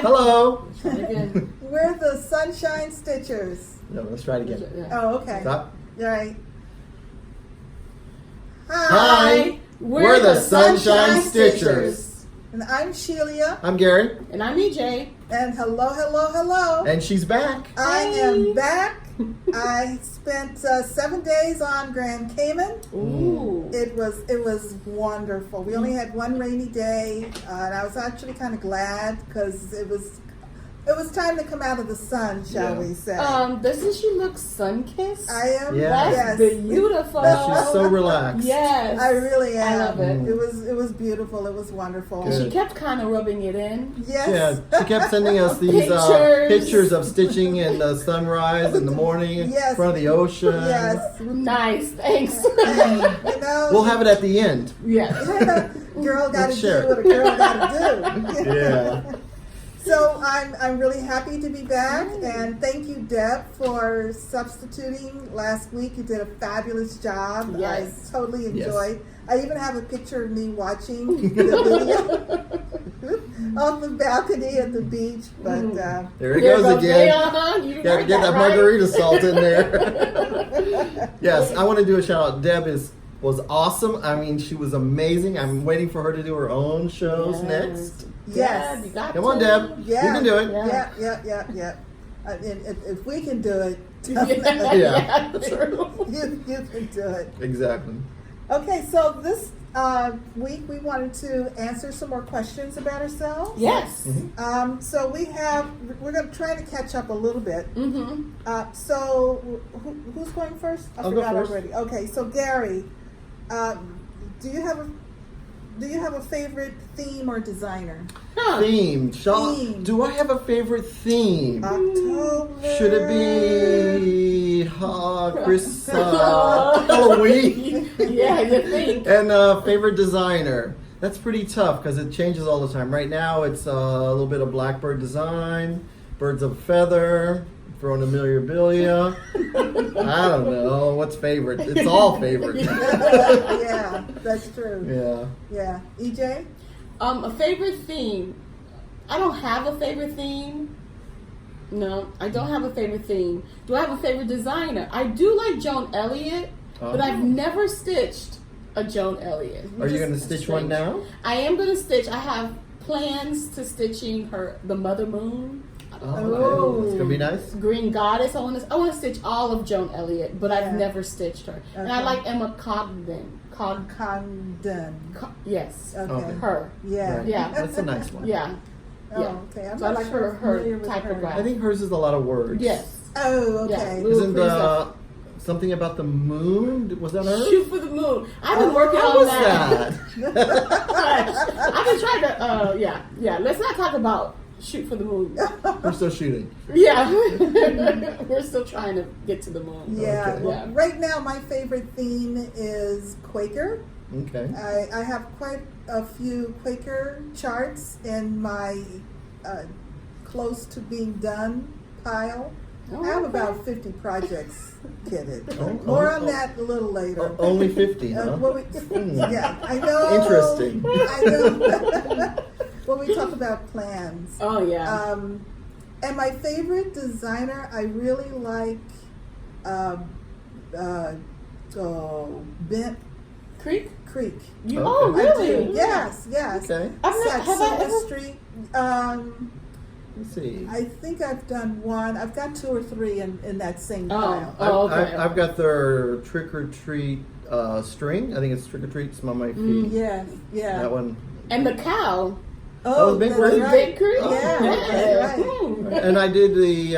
Hello. We're the Sunshine Stitchers. No, let's try it again. Oh, okay. Stop. Right. Hi. We're the Sunshine Stitchers. And I'm Shelia. I'm Gary. And I'm EJ. And hello, hello, hello. And she's back. I am back. I spent 7 days on Grand Cayman. Ooh. It was wonderful. We only had one rainy day, and I was actually kind of glad because it was time to come out of the sun, shall we say? Doesn't she look sun-kissed? I am. Yeah. That's Yes. beautiful. She's so relaxed. Yes. I really am. I love it. It was beautiful. It was wonderful. Good. She kept kind of rubbing it in. Yes. Yeah, she kept sending us these pictures of stitching in the sunrise in the morning Yes. in front of the ocean. Yes. Nice. Thanks. You know. We'll have it at the end. Yes. Girl got to do share. what a girl got to do. Yeah. So I'm really happy to be back, and thank you, Deb, for substituting last week. You did a fabulous job. Yes. I totally enjoyed. Yes. I even have a picture of me watching the video on the balcony at the beach. But There it goes again. You Gotta get that margarita salt in there. Yes, I want to do a shout out. Deb was awesome. I mean, she was amazing. I'm waiting for her to do her own shows next. yes, You got Come on, Deb. Yeah. You can do it. yeah. If we can do it, Yeah, true. you can do it. Exactly. Okay, so this week we wanted to answer some more questions about ourselves. Yes. So we're going to try to catch up a little bit. Mm-hmm. So who's going first? I'll go first. already. Okay, so Gary, do you have a favorite theme or designer? Theme. Theme. Do I have a favorite theme? October. Should it be Halloween? Yeah, you think. And favorite designer. That's pretty tough because it changes all the time. Right now it's a little bit of blackbird design, birds of feather, throwing a Mirabilia. I don't know. What's favorite? It's all favorite. Yeah, that's true. Yeah. Yeah. EJ? A favorite theme. I don't have a favorite theme. No, I don't have a favorite theme. Do I have a favorite designer? I do like Joan Elliott, but I've never stitched a Joan Elliott. Are you going to stitch one now? I am going to stitch. I have plans to stitching the Mother Moon. Oh, it's gonna be nice. Green Goddess. I want to stitch all of Joan Elliott, but I've never stitched her. Okay. And I like Emma Cogden. Condon. Yes. Okay. Her. Yeah. Right. Yeah. That's a nice one. Yeah. Oh, Yeah. okay. I'm So I not like sure her familiar with typograph. I think hers is a lot of words. Yes. Oh, okay. Yeah. Isn't Little something about the moon? Was that her? Shoot for the moon. I've been working What on was that. that? I've been trying to. Yeah. Let's not talk about shoot for the moon. We're still shooting. Yeah. We're still trying to get to the moon. Yeah. Okay. Well, Yeah. right now, my favorite theme is Quaker. Okay. I have quite a few Quaker charts in my close to being done pile. Oh, I have okay. about 50 projects kitted. Oh, More oh, on oh. that a little later. Only 50, huh? Yeah, I know. Interesting. I know. When we talk about plans. Oh yeah. And my favorite designer, I really like Bent Creek. Creek. You, Okay. Oh I really? do. Yes. Okay. I've not, have I ever? Street. Let's see. I think I've done one. I've got 2 or 3 in that same Oh. pile. Okay. I've got their trick or treat string. I think it's trick or treat. Smell my feet. Yes. Yeah. That one. And the cow. Oh, Big that's Creek? right. Big Creek? Yeah, that's right. And I did the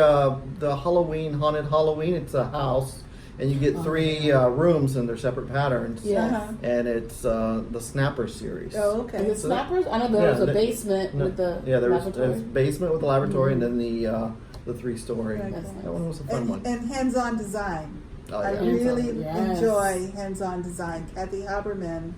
Halloween haunted Halloween. It's a house, and you get 3 rooms and they're separate patterns. Yeah. Uh-huh. And it's the Snapper series. Oh, And okay. the snappers? I know there was Yeah, a basement with the there was laboratory. a basement with the laboratory, and then the 3-story. Okay. That one was a fun one. And hands-on design. Oh, I yeah. really Yes. enjoy hands-on design. Kathy Haberman,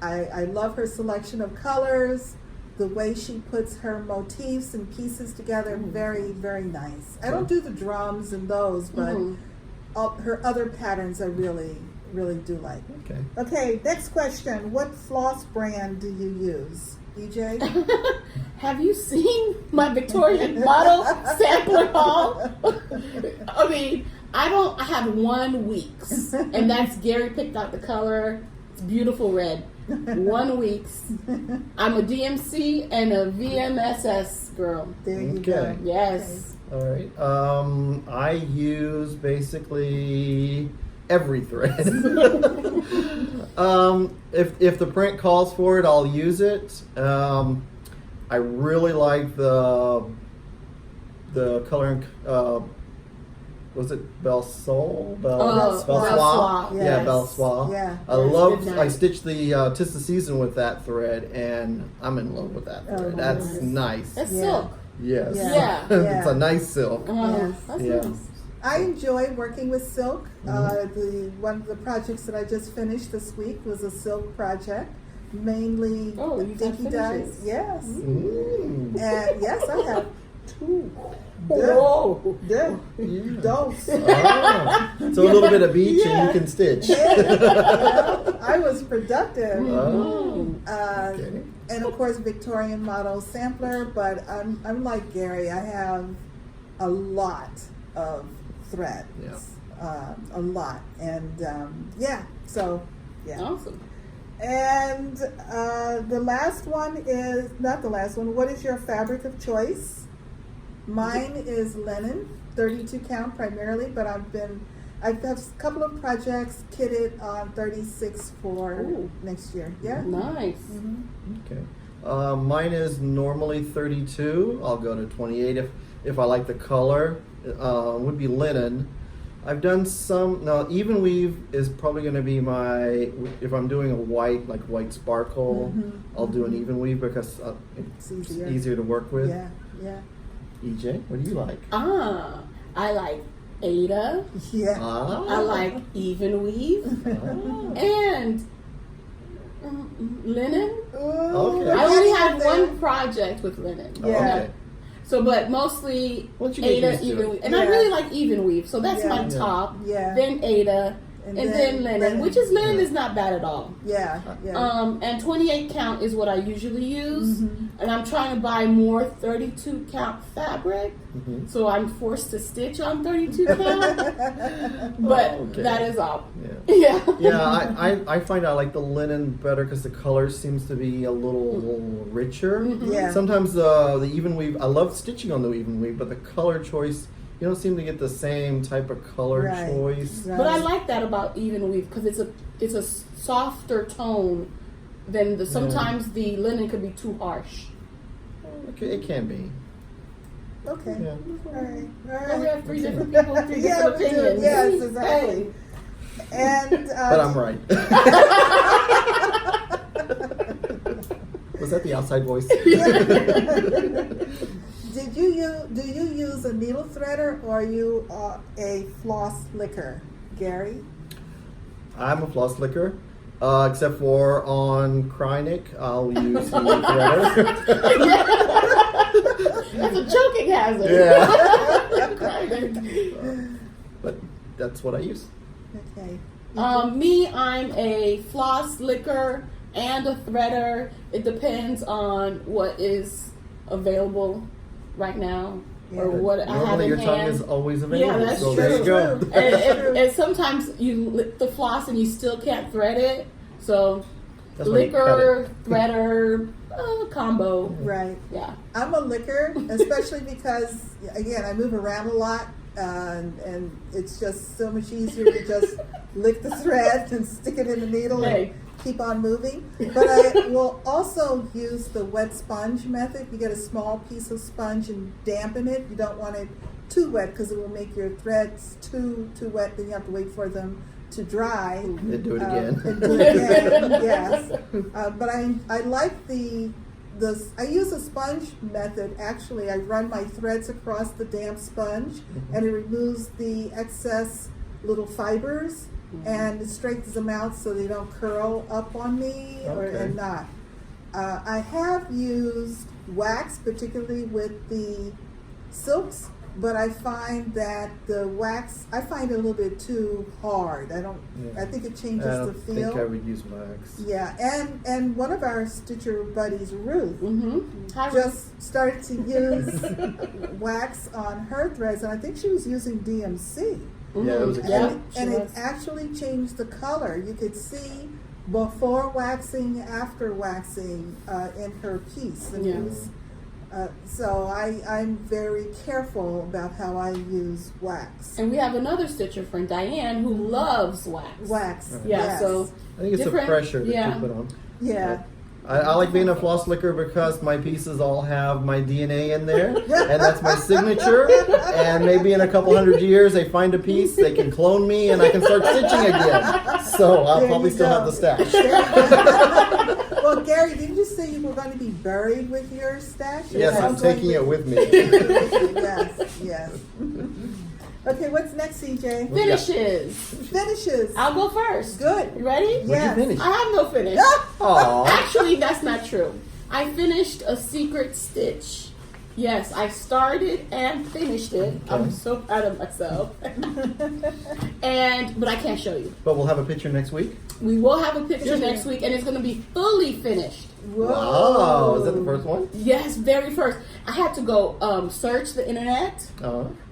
I love her selection of colors, the way she puts her motifs and pieces together, very, very nice. I don't do the drums and those, but all, her other patterns I really, really do like. Okay. Okay, next question. What floss brand do you use? DJ? Have you seen my Victorian model sampler haul? I mean, I have 1 week's, and that's Gary picked out the color. It's beautiful red. 1 week's. I'm a DMC and a VMSS girl. There you Okay. go. Yes. All right. I use basically every thread. If the print calls for it, I'll use it. I really like the color. Was it Belsol? Belsois. Yeah, Yes. Belsois. Yeah. I Yes, love. good I night. stitched the Tis the Season with that thread, and I'm in love with that thread. Oh, That's nice. That's Yeah. silk. Yes. Yeah. It's a nice silk. Yes. That's Yeah. nice. I enjoy working with silk. Mm-hmm. One of the projects that I just finished this week was a silk project, mainly Oh, you got dinky dyes. finishes. Yes, Mm. and yes, I have two. Whoa. Dose. Ah. So a little bit of each, and Yeah. you can stitch. I was productive. Oh. Okay. And of course, Victorian model sampler. But I'm like Gary. I have a lot of threads. Yeah. A lot, and yeah. So yeah. Awesome. And the last one is not the last one. What is your fabric of choice? Mine is linen, 32 count primarily, but I've got a couple of projects kitted on 36 for Ooh. next year. Yeah. Nice. Mhm. Okay. Mine is normally 32. I'll go to 28 if I like the color. Would be linen. I've done some. Now, even weave is probably going to be my. If I'm doing a white, like white sparkle, I'll do an even weave because it's It's easier. easier to work with. Yeah. Yeah. EJ, what do you like? I like Ada. Yeah. I like even weave Ah. and linen. Okay. I only Yes, have there. one project with linen. Oh, Yeah. okay. So, but mostly Once you get Ada used to even it. weave, and I Yeah. really like even weave. So that's Yeah. my Yeah. top. Yeah. Then Ada, and then linen, which is linen Yeah. is not bad at all. Yeah. Yeah. And 28 count is what I usually use, Mhm. and I'm trying to buy more 32 count fabric, Mhm. so I'm forced to stitch on 32 count. But Okay. that is all. Yeah. Yeah. Yeah, I find I like the linen better because the color seems to be a little richer. Yeah. Sometimes the even weave, I love stitching on the even weave, but the color choice, you don't seem to get the same type of color Right. choice. Right. But I like that about even weave because it's a softer tone than sometimes the linen could be too harsh. It can be. Okay. Yeah. All right. All Well, we right. have three different people, three Yeah, different we do. opinions. Yes, exactly. Hey. And But I'm right. Was that the outside voice? do you use a needle threader or are you a floss licker, Gary? I'm a floss licker. Except for on Krynic, I'll use the threader. That's a choking hazard. Yeah. But that's what I use. Okay. Me, I'm a floss licker and a threader. It depends on what is available right now or Yeah. what I have Normally in your tongue hand. is always available. Yeah, that's so true. there you go. True. and sometimes you lick the floss and you still can't thread it. So That's when you cut licker, threader, combo. Right. Yeah. I'm a licker, especially because, again, I move around a lot, and it's just so much easier to just lick the thread and stick it in the needle Hey. and keep on moving. But I will also use the wet sponge method. You get a small piece of sponge and dampen it. You don't want it too wet because it will make your threads too wet. Then you have to wait for them to dry. And do it again. And do it again, yes. But I like I use a sponge method. Actually, I run my threads across the damp sponge, and it removes the excess little fibers, and it straightens them out so they don't curl up on me and not. I have used wax, particularly with the silks, but I find that the wax, I find it a little bit too hard. I think it changes the feel. I think I would use wax. Yeah, and one of our stitcher buddies, Ruth, Hi, just started to use wax on her threads, and I think she was using DMC. Yeah, it was And it actually changed the color. You could see before waxing, after waxing in her piece. And it was, so I'm very careful about how I use wax. And we have another stitcher friend, Diane, who loves wax. Wax. Yeah, yes. so I think it's a pressure that you put on. Yeah. I like being a floss licker because my pieces all have my DNA in there, and that's my signature. And maybe in a couple hundred years, they find a piece, they can clone me, and I can start stitching again. So I'll probably still have the stash. Well, Gary, didn't you say you were going to be buried with your stash? Yes, I'm taking it with me. Yes. Okay, what's next, CJ? Finishes. Finishes. I'll go first. Good. You ready? Yes. What'd you finish? I have no finish. Aw. Actually, that's not true. I finished a secret stitch. Yes, I started and finished it. Okay. I'm so proud of myself. But I can't show you. But we'll have a picture next week. We will have a picture next week, and it's going to be fully finished. Whoa. Wow, is that the first one? Yes, very first. I had to go search the internet.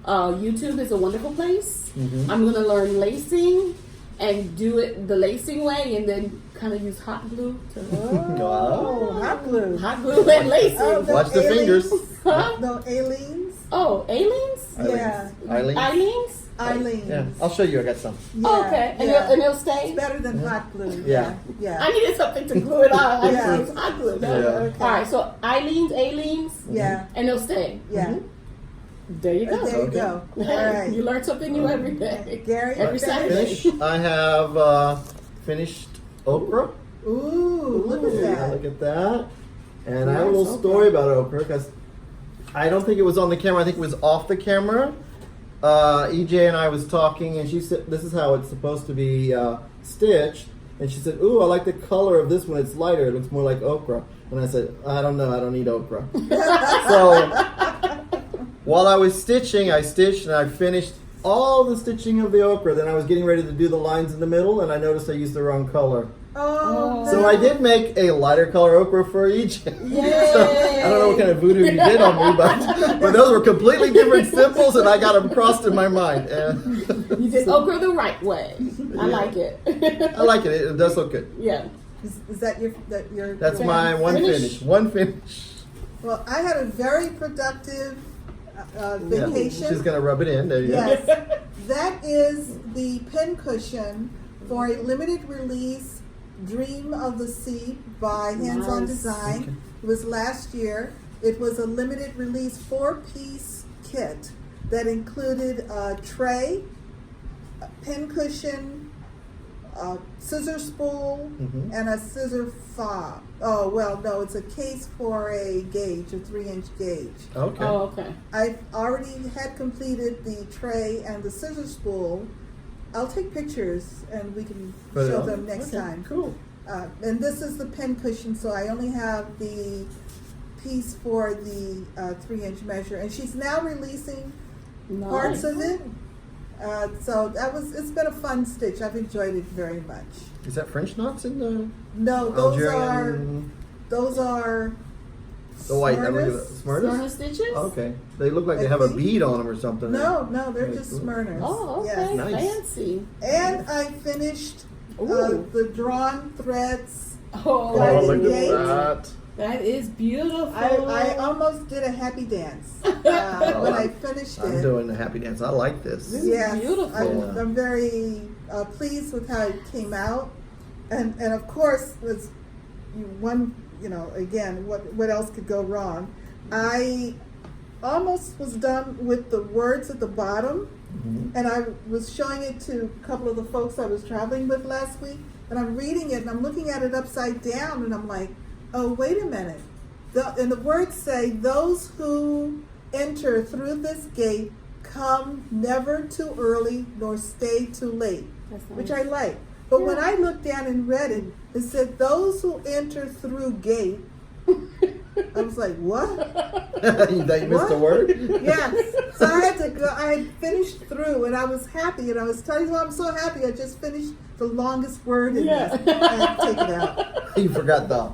YouTube is a wonderful place. I'm going to learn lacing and do it the lacing way, and then kind of use hot glue to Hot glue. hot glue and lacing. Watch the fingers. Huh? No, Aileen's. Oh, Aleen's? Yeah. Eileen's? Eileen's. Yeah, I'll show you. I got some. Yeah, Oh, okay, and it'll stay. It's better than hot glue. Yeah. Yeah. I needed something to glue it on. I Yeah. use hot glue. Yeah. Okay. All right, so Aleen's, Yeah. and they'll stay. Yeah. There you go. There you go. All right. You learn something new every day. Gary, Every Saturday. Finish. I have finished okra. Ooh, look at Yeah, that. look at that. And I have a Nice little okra. story about okra because I don't think it was on the camera. I think it was off the camera. EJ and I was talking, and she said, "This is how it's supposed to be stitched." And she said, "Ooh, I like the color of this one. It's lighter. It looks more like okra." And I said, "I don't know. I don't need okra." So while I was stitching, I stitched and I finished all the stitching of the okra. Then I was getting ready to do the lines in the middle, and I noticed I used the wrong color. Oh, So I did make a lighter color okra for each. Yay! So I don't know what kind of voodoo you did on me, but those were completely different symbols, and I got them crossed in my mind. And You did okra the right way. I like it. I like it. It does look good. Yeah. Is that your That's Okay. my one Finish. finish. One finish. Well, I had a very productive vacation. She's gonna rub it in. There you go. Yes, that is the pin cushion for a limited release Dream of the Sea by Hands On Nice. Design. It was last year. It was a limited release 4-piece kit that included a tray, a pin cushion, a scissor spool, and a scissor fob. Oh, well, no, it's a case for a gauge, a 3-inch gauge. Okay. Oh, okay. I've already had completed the tray and the scissor spool. I'll take pictures and we can Put it show on. them next Okay, time. Cool. And this is the pin cushion, so I only have the piece for the 3-inch measure. And she's now releasing parts of it. So it's been a fun stitch. I've enjoyed it very much. Is that French knots in the No, Algerian? those are The white. I look at Smyrnas. Smyrnas? Smyrna stitches? Okay. They look like I they have a think- bead on them or something. No, they're Very just cool. Smyrnas. Oh, okay. Yes. Nice. Fancy. And I finished Ooh. the drawn threads. Oh, Oh, look Gate. at that. that is beautiful. I almost did a happy dance when I finished I'm it. doing the happy dance. I like this. This is Yes, beautiful. I'm very pleased with how it came out, and of course, was again, what else could go wrong? I almost was done with the words at the bottom, and I was showing it to a couple of the folks I was traveling with last week, and I'm reading it and I'm looking at it upside down, and I'm like, oh, wait a minute. And the words say, "Those who enter through this gate come never too early nor stay too late, That's nice. which I like. But when I looked down and read it, it said those who enter through gate. I was like, what? You thought you missed a word? Yes. So I had to go. I had finished through, and I was happy. And I was telling you, I'm so happy. I just finished the longest word in this. I had to take it out. You forgot the.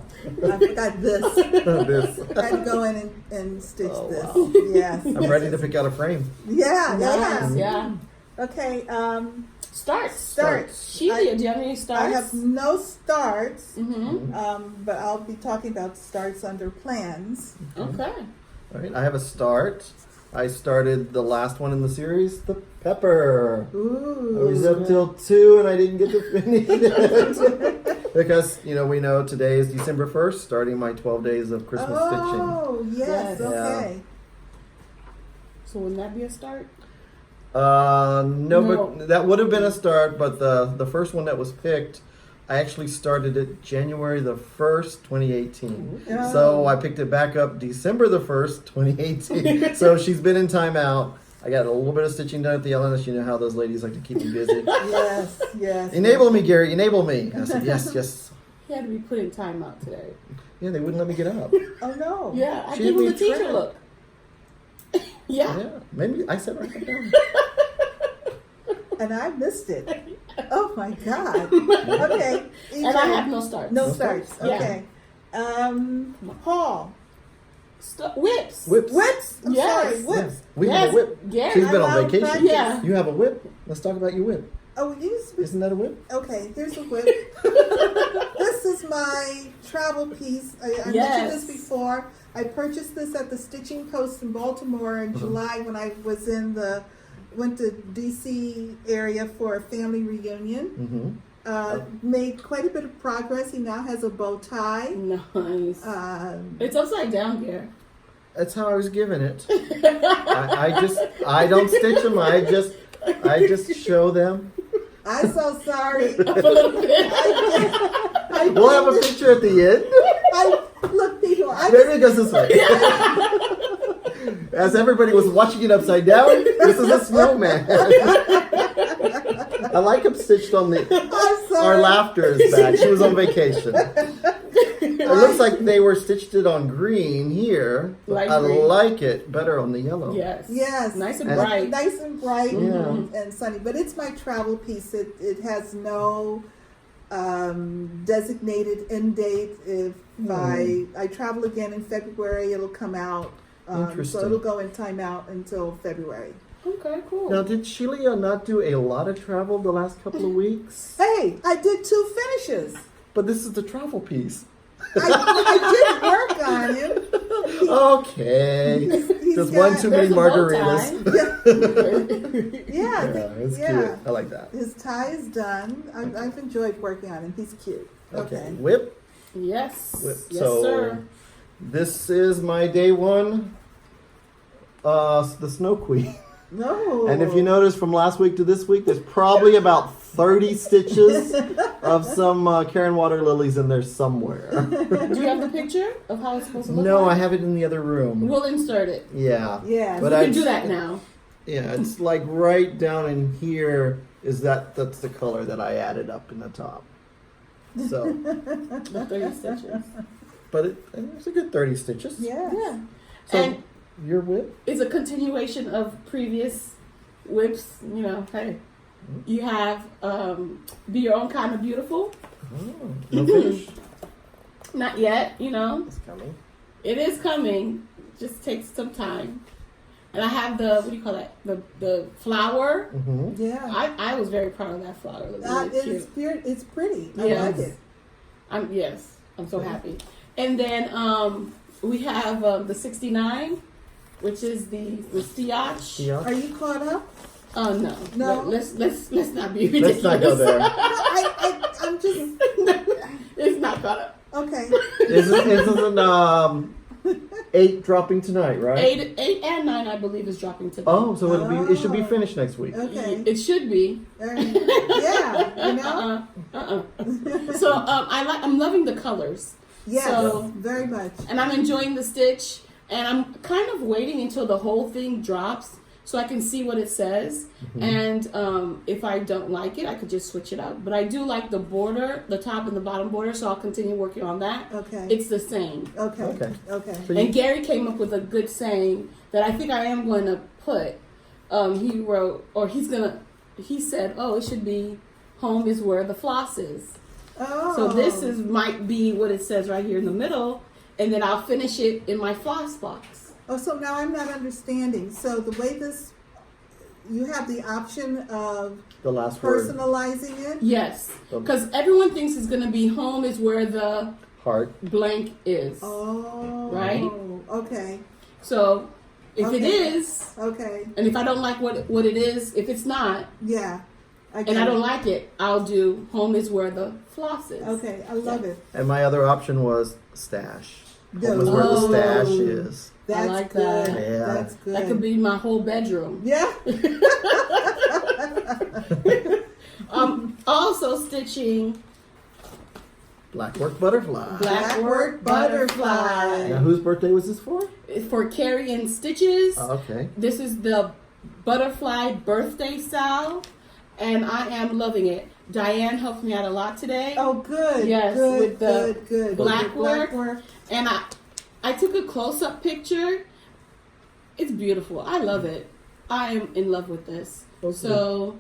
I forgot this. This. I had to go in and stitch this. Wow. Yes. I'm ready to pick out a frame. Yeah. Nice. Yeah. Yeah. Okay. Starts. Starts. Shelia, do you have any starts? I have no starts. Mm-hmm. But I'll be talking about starts under plans. Okay. All right, I have a start. I started the last one in the series, the pepper. Ooh. I was up till 2 and I didn't get to finish it. Because, we know today is December 1st, starting my 12 days of Christmas stitching. Oh, yes. Yes. Okay. So wouldn't that be a start? No, but that would have been a start, but the first one that was picked, I actually started it January the 1st, 2018. Oh. So I picked it back up December the 1st, 2018. So she's been in timeout. I got a little bit of stitching done at the LNS. You know how those ladies like to keep you busy. Yes, yes. Enable me, Gary, enable me. I said, yes. He had to be put in timeout today. Yeah, they wouldn't let me get up. Oh, no. Yeah, I She give him be the teacher trapped. look. Yeah. Yeah, maybe I said right down. And I missed it. Oh, my God. Okay. And I have no starts. No No starts. starts? Okay. Paul. Whips. Whips. I'm Yes. sorry. Whips. Yes. We have a whip. Yeah. She's been I on love vacation. practice. Yeah. You have a whip? Let's talk about your whip. Oh, Isn't that a whip? okay, here's a whip. This is my travel piece. I Yes. mentioned this before. I purchased this at the Stitching Post in Baltimore in July when I was went to DC area for a family reunion. Made quite a bit of progress. He now has a bow tie. Nice. It's upside down here. That's how I was given it. I don't stitch them. I just show them. I'm so sorry. A little bit. We'll have a picture at the end. Look, people. Maybe it goes this way. As everybody was watching it upside down, this is a snowman. I like him stitched on I'm our sorry. laughter is back. She was on vacation. It looks like they were stitched it on green here. Light I green. like it better on the yellow. Yes. Yes. Nice and And- bright. Nice and bright Yeah. and sunny. But it's my travel piece. It has no designated end date. If I travel again in February, it'll come out. Interesting. So it'll go in timeout until February. Okay, cool. Now, did Shelia not do a lot of travel the last couple of weeks? Hey, I did 2 finishes. But this is the travel piece. I did work on him. Okay. He's Just got- one too many There's a bow margaritas. Yeah, It's yeah. cute. I like that. His tie is done. I've enjoyed working on him. He's cute. Okay. Whip. Yes. Whip. Yes, So, sir. this is my day one. The Snow Queen. No. And if you notice from last week to this week, there's probably about 30 stitches of some Karen water lilies in there somewhere. Do you have the picture of how it's supposed to look No, I like? have it in the other room. We'll insert it. Yeah. Yeah. But You I can do that now. Yeah, it's like right down in here that's the color that I added up in the top. So, The 30 stitches. but it's a good 30 stitches. Yeah. Yeah. So, And your whip? it's a continuation of previous whips. You know, hey, you have Be Your Own Kind of Beautiful. Oh, no finish. Not yet, you know. It's coming. It is coming. Just takes some time. And I have the, what do you call that? The flower. Mm-hmm. Yeah. I was very proud of that flower. It looked really cute. It's pretty. I Yes. like it. I'm so happy. And then we have the 69, which is the Stiach. Yeah. Are you caught up? Oh no. No. Let's not be ridiculous. Let's not go there. I'm just It's not caught up. okay. Isn't 8 dropping tonight, right? 8 and 9, I believe, is dropping today. Oh, so it should be finished next week. Okay. It should be. Yeah. You know. So I'm loving the colors. Yes. So- very much. And I'm enjoying the stitch, and I'm kind of waiting until the whole thing drops so I can see what it says. And if I don't like it, I could just switch it out. But I do like the border, the top and the bottom border, so I'll continue working on that. Okay. It's the same. Okay. So And Gary came up with a good saying that I think I am going to put. He wrote, or he said, oh, it should be, home is where the floss is. Oh. So this might be what it says right here in the middle, and then I'll finish it in my floss box. Oh, so now I'm not understanding. So the way this, you have the option of the last word. personalizing it? Yes, because everyone thinks it's going to be home is where the Heart. blank is. Oh. Right? Okay. So if it Okay. is, Okay. and if I don't like what it is, if it's not, Yeah. and I don't like it, I'll do home is where the floss is. Okay, I love it. And my other option was stash. No. Home is where the Oh. stash is. That's like good. that. Yeah. That's good. That could be my whole bedroom. Yeah. Also stitching Blackwork butterfly. Blackwork Butterfly. Now, whose birthday was this for? For Carrie and Stitches. Oh, okay. This is the butterfly birthday style, and I am loving it. Diane helped me out a lot today. Oh, good. Yes, good, with the good. black work. work. And I took a close-up picture. It's beautiful. I love it. I am in love with this. Okay. So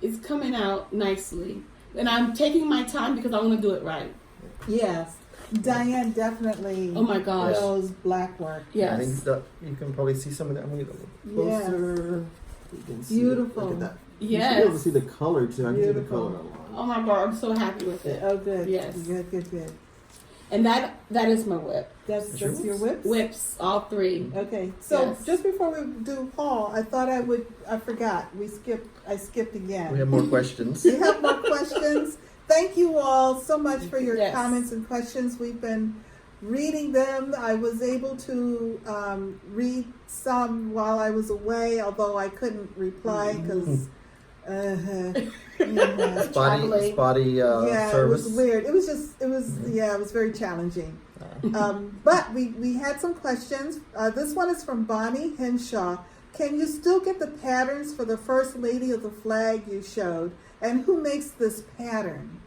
it's coming out nicely. And I'm taking my time because I want to do it right. Yes. Diane definitely Oh my gosh. knows black work. Yes. I think you can probably see some of that. I'm going to get a little Yes. closer. You can see Beautiful. It. Look at that. Yes. You should be able to see the color too. I can see the Beautiful. color a lot. Oh my God, I'm so happy with it. Oh, good. Yes. Good. And that is my whip. That's your your whips? Whips, all three. Okay. So Yes. just before we do Paul, I thought I forgot. I skipped again. We have more questions. We have more questions. Thank you all so much for your Yes. comments and questions. We've been reading them. I was able to read some while I was away, although I couldn't reply because Spotty yeah, service. it was weird. It was very challenging. But we had some questions. This one is from Bonnie Henshaw. Can you still get the patterns for the First Lady of the Flag you showed? And who makes this pattern?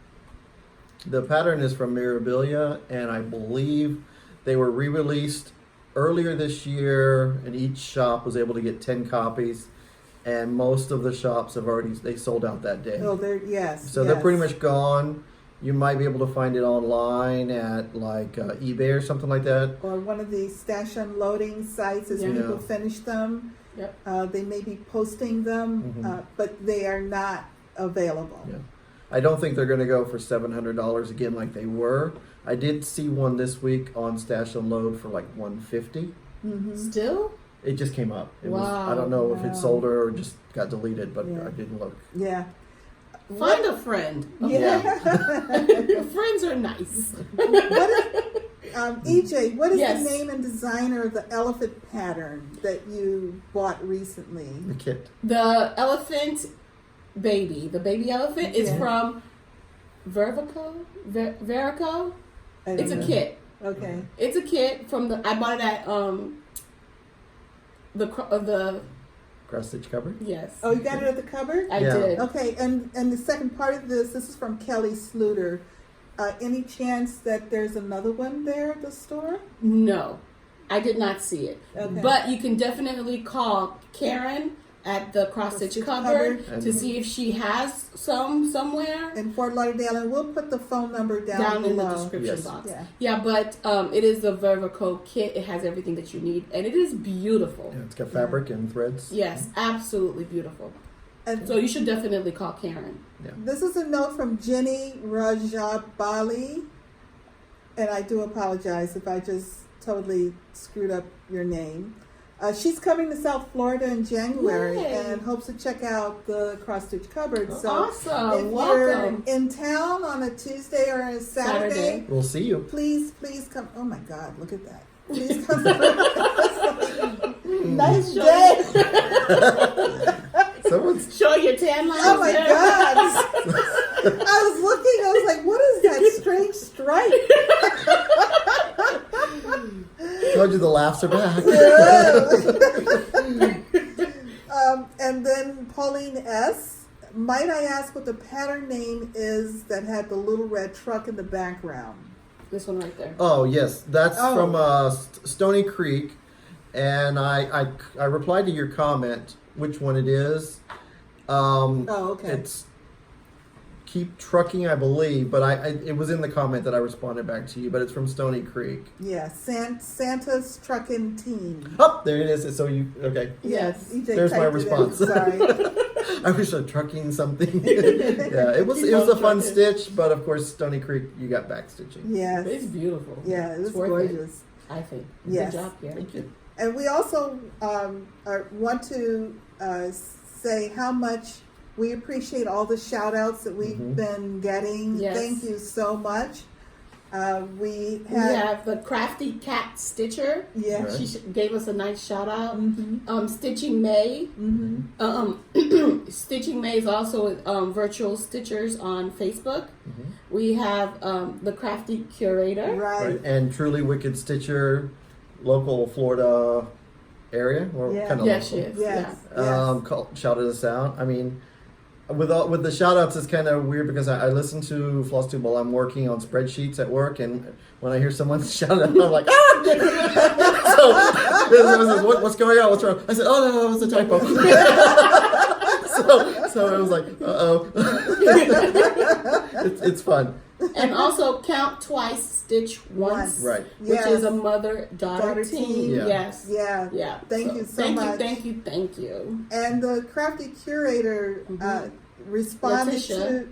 The pattern is from Mirabilia, and I believe they were re-released earlier this year, and each shop was able to get 10 copies, and most of the shops they sold out that day. Oh, yes. They're pretty much gone. You might be able to find it online at like eBay or something like that. Or one of the stash unloading sites as Yeah. people finish them. Yep. They may be posting them, but they are not available. Yeah. I don't think they're going to go for $700 again like they were. I did see one this week on Stash Unload for like $150. Still? It just came up. It Wow. I don't know if Wow. it sold or just got deleted, but Yeah. I didn't look. Yeah. Find a friend. Yeah. Friends are nice. EJ, what is Yes. the name and designer of the elephant pattern that you bought recently? The kit. The elephant baby, the baby elephant, is Yeah. from Verico. I don't It's a know. kit. Okay. It's a kit from I bought it at the Cross stitch cover. yes. Oh, you got it at the cupboard? I Yeah. did. Okay, and the second part of this is from Kelly Sluter. Any chance that there's another one there at the store? No, I did not see it. Okay. But you can definitely call Karen at the cross stitch cupboard cupboard. to see if she has some somewhere In Fort Lauderdale, and we'll put the phone number down in the below. description Yes. box. Yeah. But it is the Vervico kit. It has everything that you need, and it is beautiful. Yeah, it's got fabric and threads. Yes, absolutely beautiful. And So you should definitely call Karen. this is a note from Jenny Rajabali, and I do apologize if I just totally screwed up your name. She's coming to South Florida in January Yay. and hopes to check out the cross stitch cupboard. So Awesome. if Welcome. you're in town on a Tuesday or a Saturday. We'll see you. Please come. Oh my God, look at that. Please come. Nice Show day. Someone's Show your tan lines. Oh my there. God. I was looking, I was like, what is that strange stripe? told you the laughs are back. might I ask what the pattern name is that had the little red truck in the background? This one right there. Oh yes, that's Oh. from Stony Creek, and I replied to your comment. Which one it is? Oh, okay. It's Keep Trucking, I believe, but it was in the comment that I responded back to you. But it's from Stony Creek. Yeah, Santa's Truckin' Team. Oh, there it is. So you okay? Yes. EJ There's my typed it in. response. Sorry. I wish I trucking something. Yeah, it was a fun stitch, but of course Stony Creek, you got back stitching. Yes. It's beautiful. Yeah, it was It's worth gorgeous. I think. Yes. Good job, Gary. Thank you. And we also want to say how much we appreciate all the shout outs that we've Mhm. been getting. Yes. Thank you so much. We We had, have the Crafty Cat Stitcher. yeah. Right. She gave us a nice shout out. Mm-hmm. Stitching May. Mm-hmm. Stitching May is also virtual stitchers on Facebook. Mhm. We have the Crafty Curator. Right. Right. And Truly Wicked Stitcher, local Florida area, or Yeah. kind of Yes, she local. is. Yes. Shouted us out. I mean, with the shout outs, it's kind of weird because I listen to Flosstube while I'm working on spreadsheets at work, and when I hear someone shout out, I'm like, ah! So says, what's going on? What's wrong? I said, oh no, it was a typo. so it was like, it's fun. And also Count Twice, Stitch Once. Right. Which Yes. is a mother-daughter Daughter team. team. Yeah. Yes. Yeah. Yeah. Thank you so much. Thank you. And the Crafty Curator responded Letitia.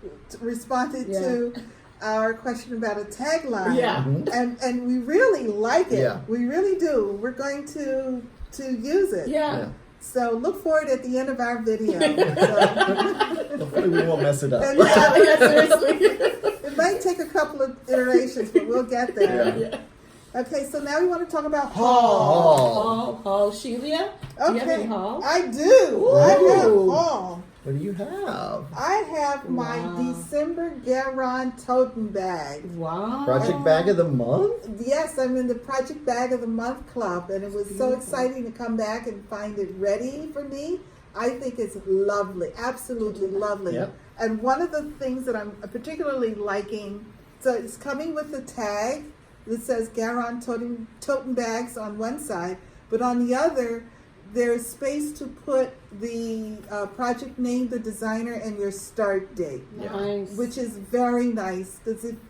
to our question about a tagline. Yeah. Mhm. And we really like it. Yeah. We really do. We're going to use it. Yeah. So look for it at the end of our video. Hopefully we won't mess it up. And, Yeah, seriously. it might take a couple of iterations, but we'll get there. Yeah. Okay, so now we want to talk about haul. Haul. Shelia? Do you have Okay, any haul? I do. I have Ooh. haul. What do you have? I have my Wow. December GaRon Tottenbags. Wow. Project Bag of the Month? Yes, I'm in the Project Bag of the Month club, and it was so exciting to come back and find it ready for me. I think it's lovely, absolutely lovely. Yep. And one of the things that I'm particularly liking, so it's coming with the tag that says GaRon Tottenbags on one side, but on the other, there's space to put the project name, the designer, and your start date. Nice. Which is very nice.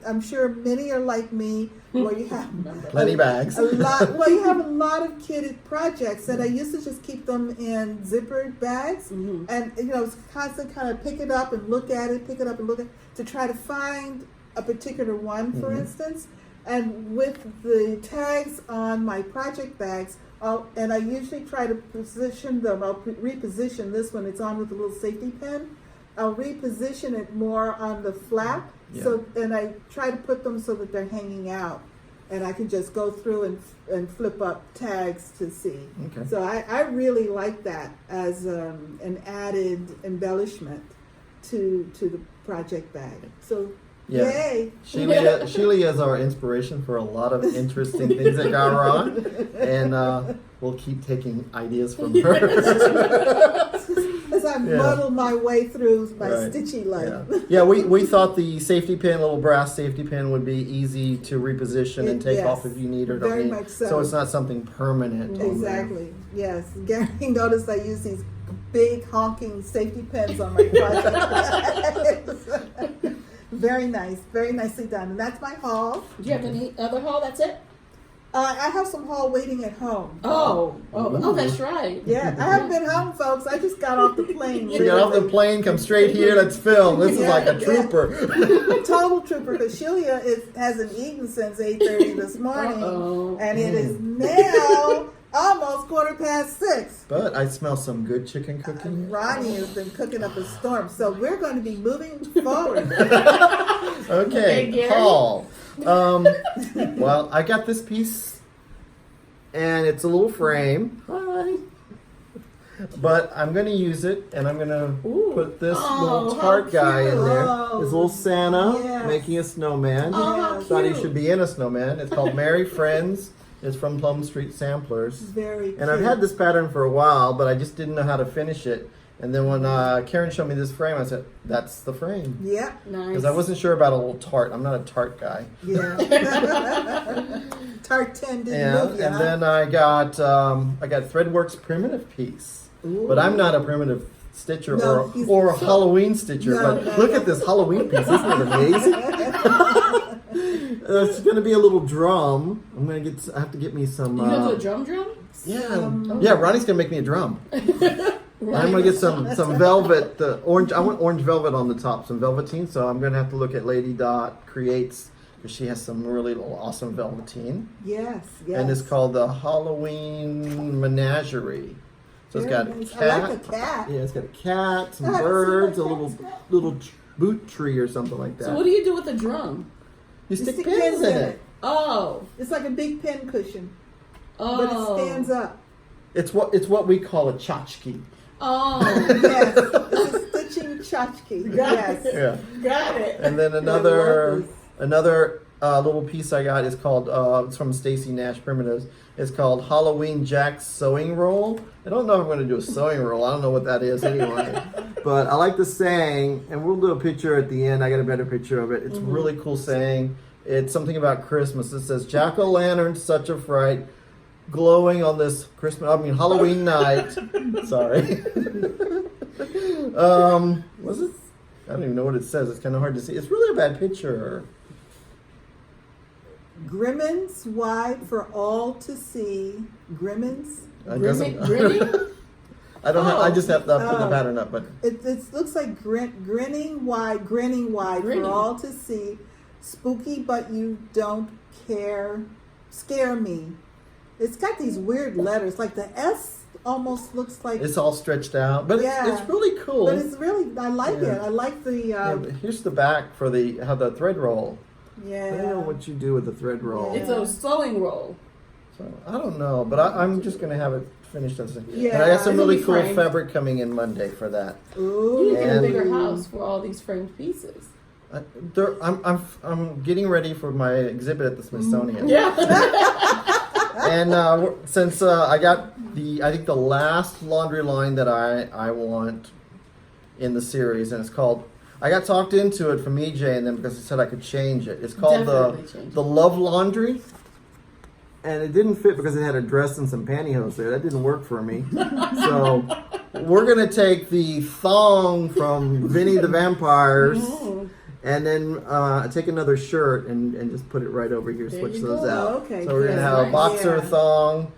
I'm sure many are like me, where you have Plenty bags. a lot. Well, you have a lot of kitted projects, and I used to just keep them in zippered bags, Mhm. and it's constant kind of pick it up and look at it, pick it up and look at it, to try to find a particular one, for instance. And with the tags on my project bags, and I usually try to position them. I'll reposition this one. It's on with a little safety pin. I'll reposition it more on the flap. Yeah. So, and I try to put them so that they're hanging out, and I can just go through and flip up tags to see. Okay. So I really like that as an added embellishment to the project bag. So Yeah. yay! Shelia is our inspiration for a lot of interesting things at GaRon, and we'll keep taking ideas from her. As I Yeah. muddle my way through my Right. stitchy life. Yeah, we thought the safety pin, little brass safety pin, would be easy to reposition and take Yes. off if you need or don't Very need. much so. It's not something permanent. on there. Exactly. Yes. Gary noticed I use these big honking safety pins on my project. Very nice. Very nicely done. And that's my haul. Do you have any other haul? That's it? I have some haul waiting at home. Oh, that's right. Yeah, I haven't been home, folks. I just got off the plane. You get off the plane, come straight here, let's film. This is like a trooper. Total trooper, because Shelia hasn't eaten since 8:30 this morning. Uh-oh. And it is now almost 6:15. But I smell some good chicken cooking. Ronnie has been cooking up a storm, so we're going to be moving forward. Okay, Gary. Paul. Well, I got this piece, and it's a little frame. Hi. But I'm going to use it, and I'm going to Ooh. put this Oh, little how tart guy in there. Oh. This little Santa Yes. making a snowman. Oh, how Thought he cute. should be in a snowman. It's called Merry Friends. It's from Plum Street Samplers. Very cute. And I've had this pattern for a while, but I just didn't know how to finish it. And then when Karen showed me this frame, I said, "That's the frame." Yeah. Nice. Because I wasn't sure about a little tart. I'm not a tart guy. Yeah. Tart 10 didn't move you, And huh? then I got Threadworks primitive piece, but I'm not a primitive stitcher No, or a Halloween stitcher. No, but no, look no. at this Halloween piece. Isn't it amazing? It's going to be a little drum. I have to get me some. You gonna do a drum? Yeah. Ronnie's going to make me a drum. I'm gonna get some velvet, orange. I want orange velvet on the top, some velveteen. So I'm gonna have to look at Lady Dot Creates because she has some really awesome velveteen. Yes. And it's called the Halloween Menagerie. So it's got a Very cat. nice. I like the cat. Yeah, it's got a cat, some I haven't birds, a seen my little cat's little boot tree or something like that. So what do you do with the drum? You stick pins in it. Oh. It's like a big pin cushion, Oh. but it stands up. It's what we call a tchotchke. Oh. Yes, it's a stitching tchotchke. Yes. Yeah. Got it. And then another little piece I got is called it's from Stacy Nash Primitives. It's called Halloween Jack's Sewing Roll. I don't know if I'm going to do a sewing roll. I don't know what that is anyway. But I like the saying, and we'll do a picture at the end. I got a better picture of it. It's a really cool saying. It's something about Christmas. It says, "Jack-o'-lantern, such a fright, glowing on this Halloween night." Sorry. Was it? I don't even know what it says. It's kind of hard to see. It's really a bad picture. Grimmins wide for all to see. Grimmins. Grinning? I don't know. I just have to put the Oh. pattern up, but It looks like grinning wide Grinning. for all to see. Spooky, but you don't care. Scare me. It's got these weird letters. Like the S almost looks like. it's all stretched out. But Yeah. it's really cool. But it's really. I like Yeah. it. I like the. Yeah, but here's the back for how the thread roll. Yeah. I don't know what you do with the thread roll. It's a sewing roll. So, I don't know, but I'm just going to have it finished. Yeah. And I got some It'll really be cool framed. fabric coming in Monday for that. Ooh. You need to get a And- bigger house for all these framed pieces. I'm getting ready for my exhibit at the Smithsonian. Yeah. And since I got I think the last laundry line that I want in the series, and it's called. I got talked into it from EJ and them because he said I could change it. It's called Definitely change the Love Laundry, and it didn't fit because it had a dress and some pantyhose there. That didn't work for me. So we're gonna take the thong from Vinny the Vampire's. And then take another shirt and just put it right over here. There Switch you those go. out. Okay, so we're gonna good. have a Nice. boxer Yeah. thong,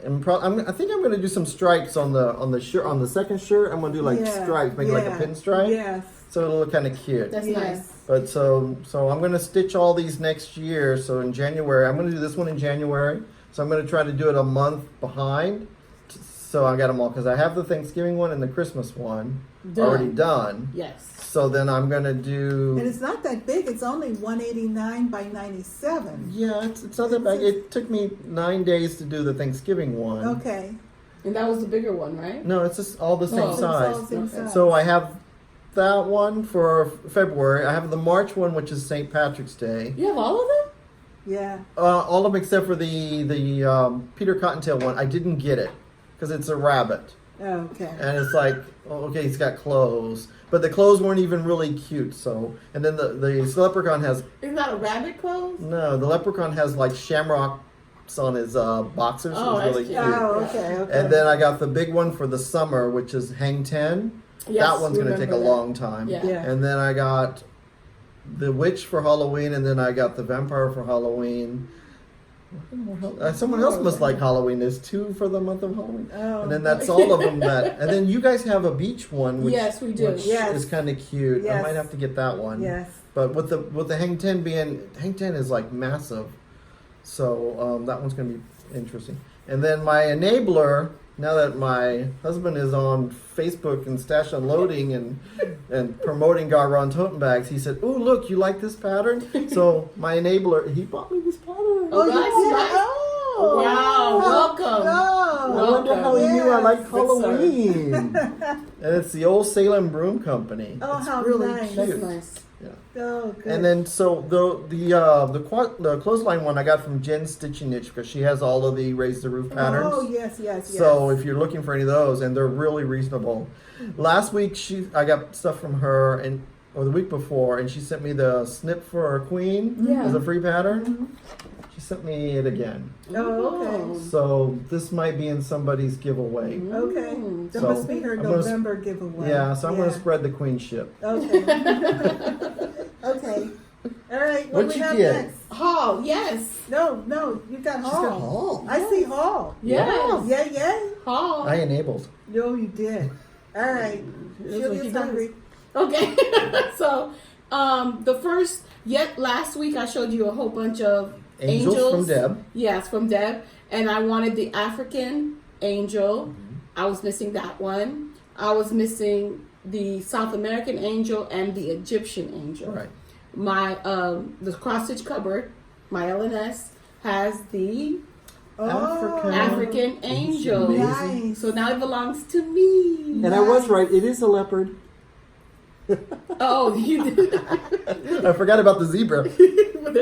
and I think I'm gonna do some stripes on the shirt on the second shirt. I'm gonna do like Yeah, stripes, make it like a yeah, pinstripe, Yes. so it'll look kind of cute. That's Yes. nice. But so I'm gonna stitch all these next year. So in January, I'm gonna do this one in January. So I'm gonna try to do it a month behind. So I got them all because I have the Thanksgiving one and the Christmas one already done. Yes. So then I'm gonna do. And it's not that big. It's only 189 by 97. Yeah, it's not that bad. It took me 9 days to do the Thanksgiving one. Okay. And that was the bigger one, right? No, it's just all the same Oh, it's size. all the same size. So I have that one for February. I have the March one, which is St. Patrick's Day. You have all of them? Yeah. All of them except for the Peter Cottontail one. I didn't get it because it's a rabbit, Okay. and it's like, oh, okay, he's got clothes, but the clothes weren't even really cute. So, and then the leprechaun has It's not a rabbit clothes? no. The leprechaun has like shamrocks on his boxers. Oh, It was really that's cute. cute. Oh, okay. And then I got the big one for the summer, which is Hang 10. Yes, that one's going to take a remember that. long time. Yeah. Yeah. And then I got the witch for Halloween, and then I got the vampire for Halloween. Someone else must like Halloween. There's 2 for the month of Halloween. Oh. And then that's all of them that. And then you guys have a beach one, which, Yes, we do. which Yes. is kind of cute. I Yes. might have to get that one. Yes. But with the Hang 10 Hang 10 is like massive. So that one's going to be interesting. And then my enabler, now that my husband is on Facebook and Stash Unloading and promoting GaRon Tottenbags, he said, "Ooh, look, you like this pattern?" So my enabler, he bought me this pattern. Oh, you nice, did? nice. Oh. Wow, welcome. Oh. I wonder how you knew I like Yes. Good sir. Halloween. And it's the Old Salem Broom Company. Oh, it's how really nice. cute. That's nice. Yeah. Oh, good. And then so the clothesline one I got from Jen's Stitching Niche because she has all of the raise the roof patterns. Oh, yes. So if you're looking for any of those, and they're really reasonable. Last week I got stuff from her, or the week before, and she sent me the snip for our queen Yeah. as a free pattern. Mhm. She sent me it again. Oh, okay. So this might be in somebody's giveaway. Okay. That So, must be her I'm gonna November giveaway. Yeah, so I'm going to spread the queen ship. Okay. Okay. All right. What What'd do we you have get? next? Hall, yes. No, you got She's Hall. got Hall. I see Hall. Yes. Yay. Hall. I enabled. No, you did. All right. That's what he Shelia's does. hungry. Okay. So, last week I showed you a whole bunch of Angels from Deb. Yes, from Deb. And I wanted the African angel. I was missing that one. I was missing the South American angel and the Egyptian angel. Right. My the cross stitch cupboard, my LNS has the African angel. Nice. So now it belongs to me. And I was right. It is a leopard. Oh, you did. I forgot about the zebra.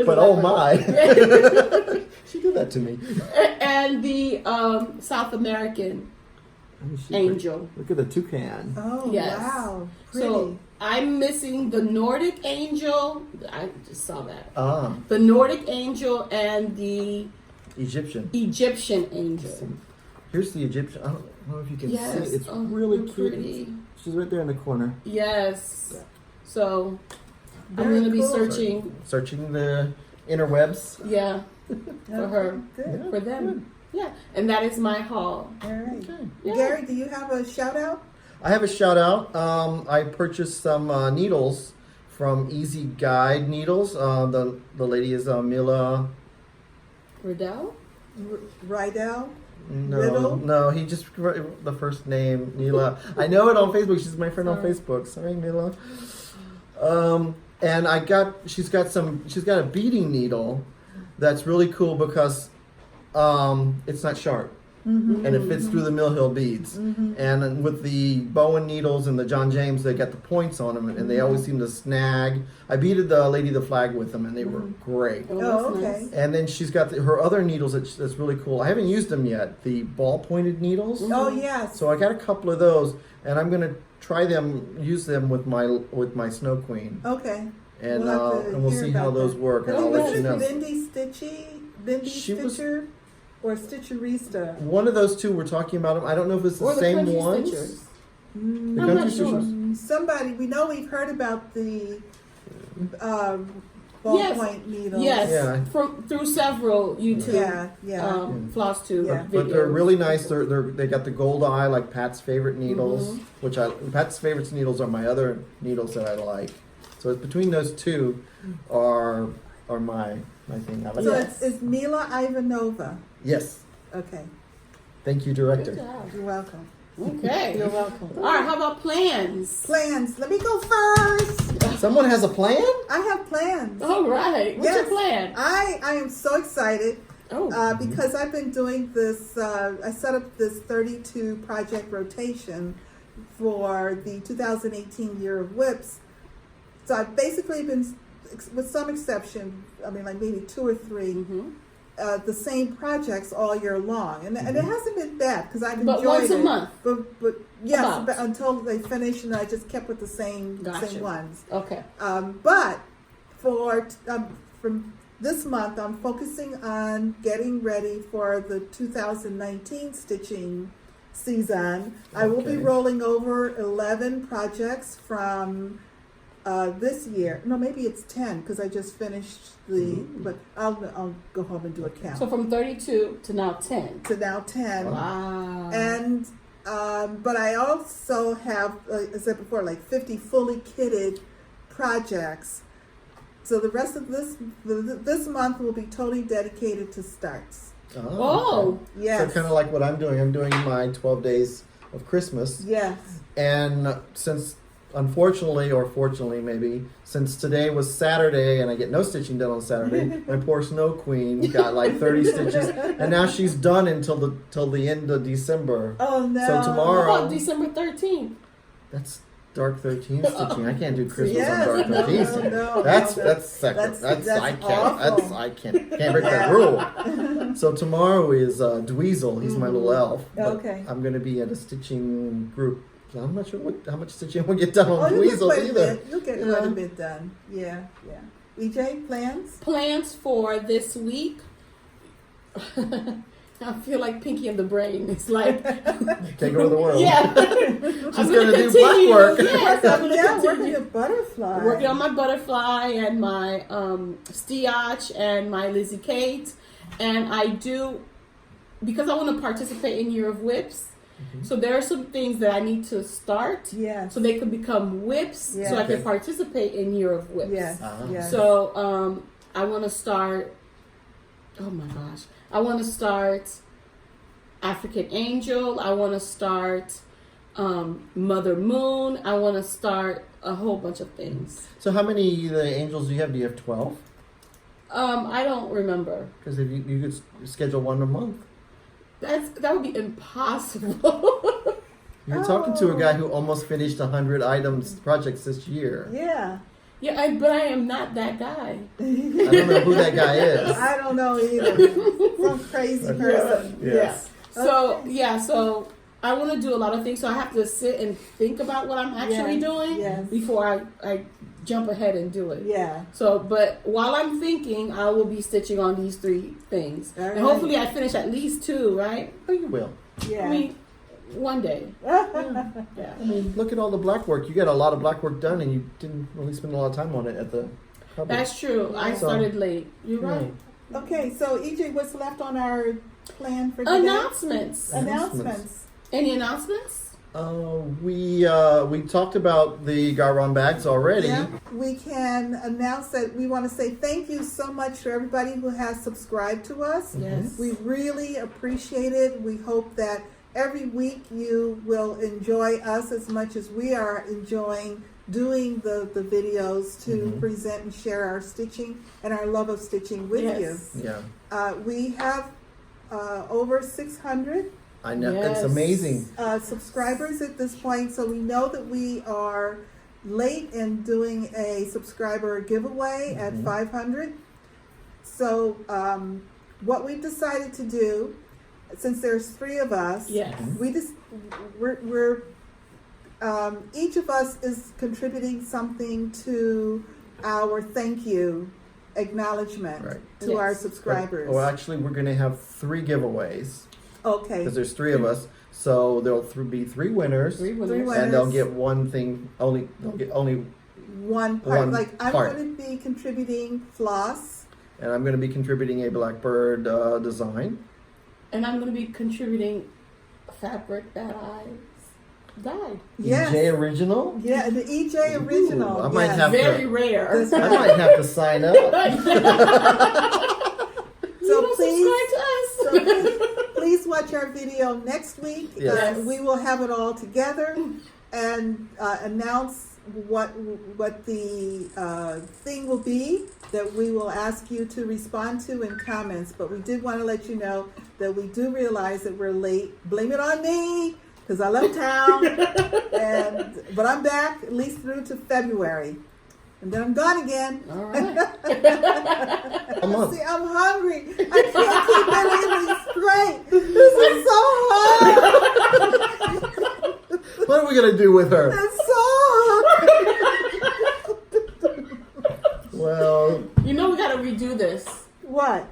But oh my. She did that to me. And the South American angel. Look at the toucan. Oh, Yes. wow. Pretty. So I'm missing the Nordic angel. I just saw that. Ah, The Nordic angel and the Egyptian. Egyptian angel. Here's the Egyptian. I don't know if you can Yes. see it. It's Oh, really they're cute. pretty. She's right there in the corner. Yes. Yeah. So I'm Very going to be cool. searching, Searching the interwebs. yeah, for her, Good. for them. Yeah. And that is my haul. All right. Okay. Yeah. Gary, do you have a shout out? I have a shout out. I purchased some needles from Easy Guide Needles. The lady is Mila. Riddell? Rydell? No, Riddle? no, he just wrote the first name, Mila. I know it on Facebook. She's my friend on Sorry. Facebook. Sorry, Mila. And she's got a beading needle that's really cool because it's not sharp. Mm-hmm. And it fits through the Mill Hill beads. Mm-hmm. And with the Bowen needles and the John James, they got the points on them, and they always seem to snag. I beaded the lady the flag with them, and they were great. Oh, Oh, that's okay. nice. And then she's got her other needles that's really cool. I haven't used them yet, the ball-pointed needles. Oh, yes. So I got a couple of those, and I'm gonna use them with my Snow Queen, Okay. and We'll have to and we'll hear see how about those that. work, and Who I'll let was you it? know. Bindi She was- Stitcher or Stitcherista? One of those two, we're talking about them. I don't know if it's the Or the same country ones. stitchers. The I'm country not sure. stitchers. Somebody, we know we've heard about the Yes. ballpoint needles. Yes, Yeah. through several YouTube Yeah. Flosstube Yeah. videos. But they're really nice. They got the gold eye, like Pat's favorite needles, which Pat's favorite needles are my other needles that I like. So it's between those two are my thing. I like So that. it's Mila Ivanova. Yes. Okay. Thank you, Good director. job. You're welcome. Okay. You're welcome. All right, how about plans? Plans. Let me go first. Someone has a plan? I have plans. All right. What's Yes. your plan? I am so excited Oh. because I've been doing this. I set up this 32 project rotation for the 2018 Year of Whips. So I've basically been, with some exception, I mean like maybe 2 or 3, Mhm. the same projects all year long, and it hasn't been bad because I've enjoyed But once a it. month. But yes, About. but until they finished, and I just kept with the same Gotcha. ones. Okay. But from this month, I'm focusing on getting ready for the 2019 stitching season. I will be Okay. rolling over 11 projects from this year. No, maybe it's 10 because I just finished but I'll go home and do a count. So from 32 to now 10. To now 10. Wow. And but I also have, as I said before, like 50 fully kitted projects. So the rest of this month will be totally dedicated to starts. Oh. Yes. So kind of like what I'm doing. I'm doing my 12 days of Christmas. Yes. And since unfortunately, or fortunately maybe, since today was Saturday and I get no stitching done on Saturday, my poor Snow Queen got like 30 stitches, and now she's done until the end of December. Oh no. So How tomorrow, about December 13th? that's Dark 13 stitching. I can't do Christmas Yes, on Dark 13 stitching. no, That's no. sacrilege. That's I can't. awful. I can't break that rule. So tomorrow is Dweezil. He's my little elf. But Okay. I'm going to be at a stitching group. So I'm not sure how much stitching we'll get done on Oh, Dweezil either. You'll get quite a bit done. Yeah. EJ, plans? Plans for this week. I feel like Pinky and the Brain. It's like Take over the world. yeah. She's going to do black work. Yes, I'm gonna Yeah, working continue. your butterfly. Working on my butterfly and my Stiach and my Lizzie Kate. And I do, because I want to participate in Year of Whips, so there are some things that I need to start Yes. so they can become whips so I Okay. can participate in Year of Whips. Yes. Uh-huh. Yes. So I want to start, oh my gosh, I want to start African Angel. I want to start Mother Moon. I want to start a whole bunch of things. So how many angels do you have? Do you have 12? I don't remember. Because if you could schedule one a month. That would be impossible. You're talking to a guy who almost finished 100 projects this year. Yeah. Yeah, but I am not that guy. I don't know who that guy is. I don't know either. Some crazy person. Yes. So I want to do a lot of things. So I have to sit and think about what I'm actually Yes, doing yes. before I jump ahead and do it. Yeah. So, but while I'm thinking, I will be stitching on these 3 things. All And right. hopefully I finish at least 2, right? Oh, you will. Yeah. I mean, one day. Yeah. I mean, look at all the black work. You got a lot of black work done, and you didn't really spend a lot of time on it at the cover. That's true. I So- started late. You're right. Okay, so EJ, what's left on our plan for today? Announcements. Announcements. Any announcements? We talked about the GaRon bags already. Yeah, we can announce that we want to say thank you so much to everybody who has subscribed to us. Yes. We really appreciate it. We hope that every week you will enjoy us as much as we are enjoying doing the videos to present and share our stitching and our love of stitching with Yes. Yeah, you. We have over 600 I know. Yes. It's amazing. subscribers at this point, so we know that we are late in doing a subscriber giveaway at 500. So what we've decided to do, since there's 3 of us, Yes. we're each of us is contributing something to our thank you acknowledgement Right. to Yes. our subscribers. Well, actually, we're going to have 3 giveaways Okay. because there's 3 of us. So there'll be 3 winners, 3 winners. winners. and they'll get one thing. They'll get only, One part. One Like I'm part. going to be contributing floss. and I'm going to be contributing a blackbird design. And I'm going to be contributing fabric that I dyed. Yes. EJ original. Yeah, the EJ original. Ooh, I might yes. have Very to. rare. That's I might have to sign up. So You please, don't subscribe to us. please watch our video next week. Yes. We will have it all together and announce what the thing will be that we will ask you to respond to in comments. But we did want to let you know that we do realize that we're late. Blame it on me because I left town, but I'm back at least through to February, and then I'm gone again. All right. Come on. See, I'm hungry. I can't keep everything straight. This is so hard. What are we going to do with her? It's so hard. Well, You know we got to redo this. What?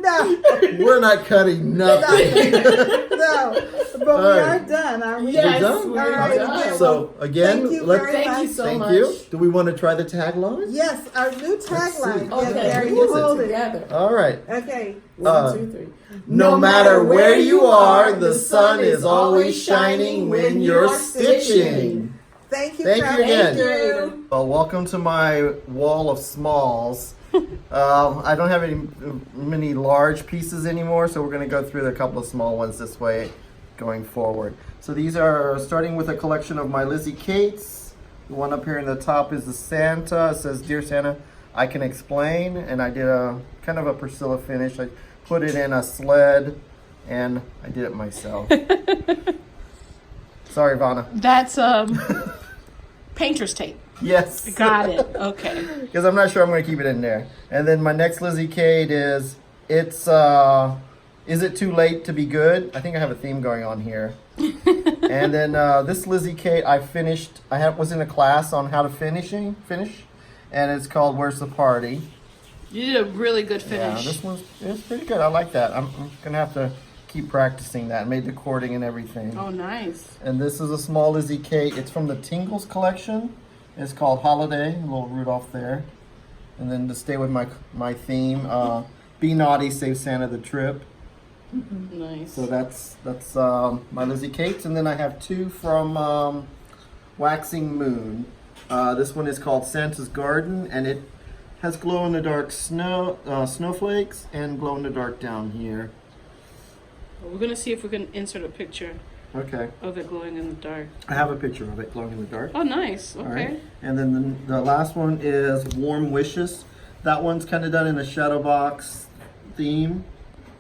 No. we're not cutting nothing. No. But we All are right. done, are we? Yes, done? we're All right, done. again, So again, Thank you let's very Thank you much. so thank much. you. Do we want to try the tagline? Yes, our new tagline. see. Yeah, Okay, Gary, we'll you do hold it it. together. All right. Okay. 1, 2, 3. No matter where you are, the sun is always shining when you're stitching. Thank you, Thank you Travis. again. Thank you. Well, welcome to my wall of smalls. I don't have many large pieces anymore, so we're going to go through a couple of small ones this way going forward. So So these are starting with a collection of my Lizzie Kates. The one up here in the top is the Santa. It says, "Dear Santa, I can explain." And I did a kind of a Priscilla finish. I put it in a sled and I did it myself. Sorry, Vanna. That's painter's tape. Yes. Got it. Okay. Because I'm not sure I'm going to keep it in there. And then my next Lizzie Kate is Is It Too Late to Be Good? I think I have a theme going on here. And then this Lizzie Kate I finished. Was in a class on how to finish, and it's called "Where's the Party?" You did a really good finish. Yeah, it's pretty good. I like that. I'm gonna have to keep practicing that. I made the cording and everything. Oh, nice. And this is a small Lizzie Kate. It's from the Tingles collection. It's called Holiday. A little Rudolph there. And then to stay with my theme, Be Naughty, Save Santa the Trip. Nice. So that's my Lizzie Kates. And then I have two from Waxing Moon. This one is called Santa's Garden, and it has glow-in-the-dark snowflakes and glow-in-the-dark down here. We're going to see if we can insert a picture Okay. of it glowing in the dark. I have a picture of it glowing in the dark. Oh, nice. Okay. All right. And then the last one is Warm Wishes. That one's kind of done in a shadow box theme.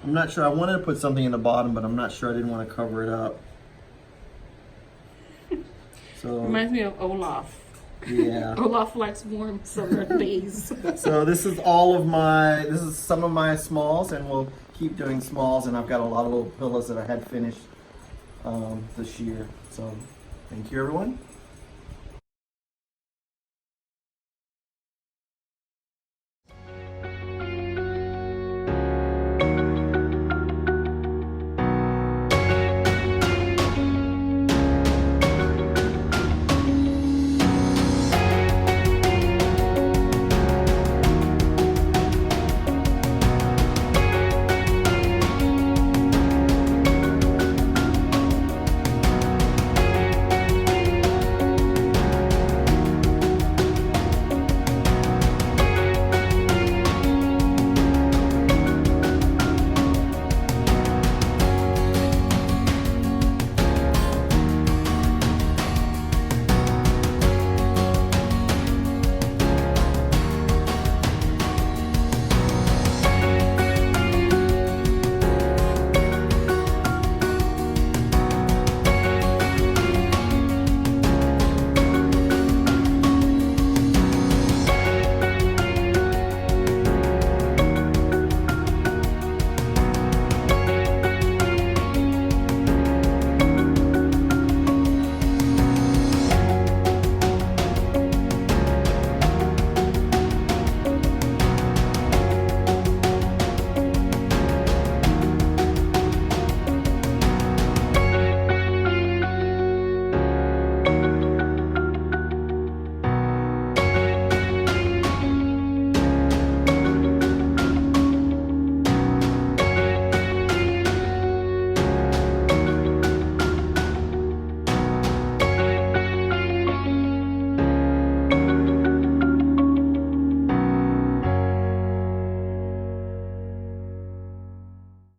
I'm not sure. I wanted to put something in the bottom, but I'm not sure. I didn't want to cover it up. So Reminds me of Olaf. yeah. Olaf likes warm summer days. So this is some of my smalls, and we'll keep doing smalls. And I've got a lot of little pillows that I had finished this year. So thank you, everyone.